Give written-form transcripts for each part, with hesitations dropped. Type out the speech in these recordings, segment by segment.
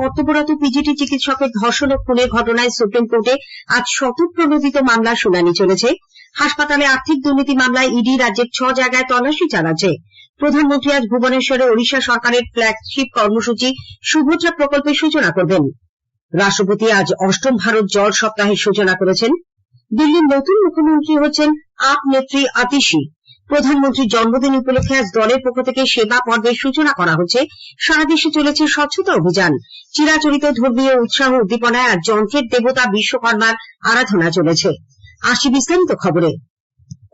কর্তব্যরত পিজিটি চিকিৎসকের ধর্ষণ ও খুনের ঘটনায় সুপ্রিম কোর্টে আজ স্বতঃপ্রণোদিত মামলার শুনানি চলেছে। হাসপাতালে আর্থিক দুর্নীতি মামলায় ইডি রাজ্যের 6 জায়গায় তল্লাশি চালাচ্ছে। প্রধানমন্ত্রী আজ ভুবনেশ্বরে ওড়িশা সরকারের ফ্ল্যাগশিপ কর্মসূচি সুভদ্রা প্রকল্পের সূচনা করবেন। রাষ্ট্রপতি আজ অষ্টম ভারত জল সপ্তাহের সূচনা করেছেন। দিল্লির নতুন মুখ্যমন্ত্রী হচ্ছেন আপ নেত্রী আতিশি। প্রধানমন্ত্রীর জন্মদিন উপলক্ষে আজ দলের পক্ষ থেকে সেবা পর্বের সূচনা করা হচ্ছে। সারা দেশে চলেছে স্বচ্ছতা অভিযান। চিরাচরিত ধর্মীয় উৎসাহ উদ্দীপনায় আজ যন্ত্রের দেবতা বিশ্বকর্মার আরাধনা চলেছে। আসি বিস্তারিত খবরে।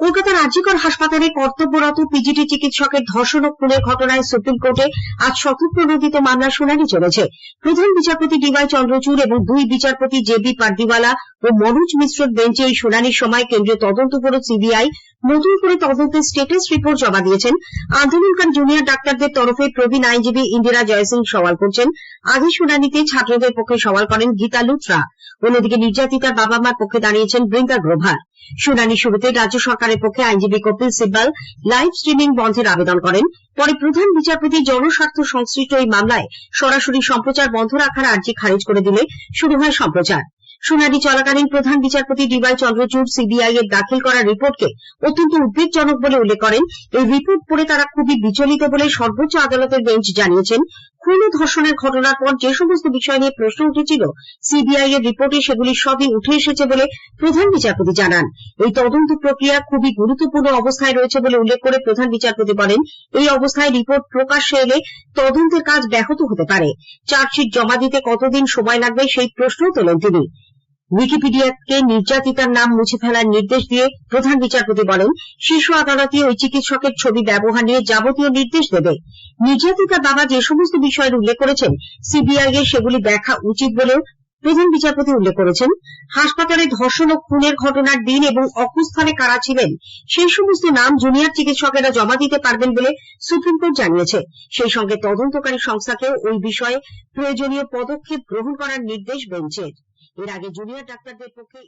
কলকাতার আরজিকর হাসপাতালে কর্তব্যরত পিজিটি চিকিৎসকের ধর্ষণ ও খুনের ঘটনায় সুপ্রিম কোর্টে আজ স্বতঃপ্রণোদিত মামলার শুনানি চলেছে। প্রধান বিচারপতি ডিওয়াই চন্দ্রচূড় এবং 2 বিচারপতি জেবি পারদিওয়ালা ও মনোজ মিশ্রর বেঞ্চে এই শুনানির সময় কেন্দ্রীয় তদন্ত ব্যুরো সিবিআই নতুন করে তদন্তের স্টেটাস রিপোর্ট জমা দিয়েছেন। আন্দোলনকারী জুনিয়র ডাক্তারদের তরফে প্রবীণ আইনজীবী ইন্দিরা জয়সিং সওয়াল করছেন। আগের শুনানিতে ছাত্রদের পক্ষে সওয়াল করেন গীতা লুথরা। অন্যদিকে নির্যাতিতার বাবা মার পক্ষে দাঁড়িয়েছেন বৃন্দা গ্রোভার। শুনানি শুরুতে রাজ্য সরকারের পক্ষে আইনজীবী কপিল সিব্বাল লাইভ স্ট্রিমিং বন্ধের আবেদন করেন। পরে প্রধান বিচারপতি জনস্বার্থ সংশ্লিষ্ট এই মামলায় সরাসরি সম্প্রচার বন্ধ রাখার আর্জি খারিজ করে দিলে শুরু হয় সম্প্রচার। শুনানি চলাকালীন প্রধান বিচারপতি ডিওয়াই চন্দ্রচূড় সিবিআই এর দাখিল করা রিপোর্টকে অত্যন্ত উদ্বেগজনক বলে উল্লেখ করেন। এই রিপোর্ট পড়ে তারা খুবই বিচলিত বলে সর্বোচ্চ আদালতের বেঞ্চ জানিয়েছেন। খুন ও ধর্ষণের ঘটনার পর যে সমস্ত বিষয় নিয়ে প্রশ্ন উঠেছিল সিবিআই এর রিপোর্টে সেগুলি সবই উঠে এসেছে বলে প্রধান বিচারপতি জানান। এই তদন্ত প্রক্রিয়া খুবই গুরুত্বপূর্ণ অবস্থায় রয়েছে বলে উল্লেখ করে প্রধান বিচারপতি বলেন, এই অবস্থায় রিপোর্ট প্রকাশ্যে এলে তদন্তের কাজ ব্যাহত হতে পারে। চার্জশিট জমা দিতে কতদিন সময় লাগবে সেই প্রশ্নও তোলেন তিনি। উইকিপিডিয়াকে নির্যাতিতার নাম মুছে ফেলার নির্দেশ দিয়ে প্রধান বিচারপতি বলেন, শীর্ষ আদালতে ওই চিকিৎসকের ছবি ব্যবহার নিয়ে যাবতীয় নির্দেশ দেবে। নির্যাতিতার বাবা যে সমস্ত বিষয়ের উল্লেখ করেছেন সিবিআই এর সেগুলি দেখা উচিত বলেও প্রধান বিচারপতি উল্লেখ করেছেন। হাসপাতালে ধর্ষণ ও খুনের ঘটনার দিন এবং অকুস্থলে কারা ছিলেন সেই সমস্ত নাম জুনিয়র চিকিৎসকেরা জমা দিতে পারবেন বলে সুপ্রিম কোর্ট জানিয়েছে। সেই সঙ্গে তদন্তকারী সংস্থাকেও ওই বিষয়ে প্রয়োজনীয় পদক্ষেপ গ্রহণ করার নির্দেশ বেঞ্চের। এর আগে জুনিয়র ডাক্তারদের পক্ষে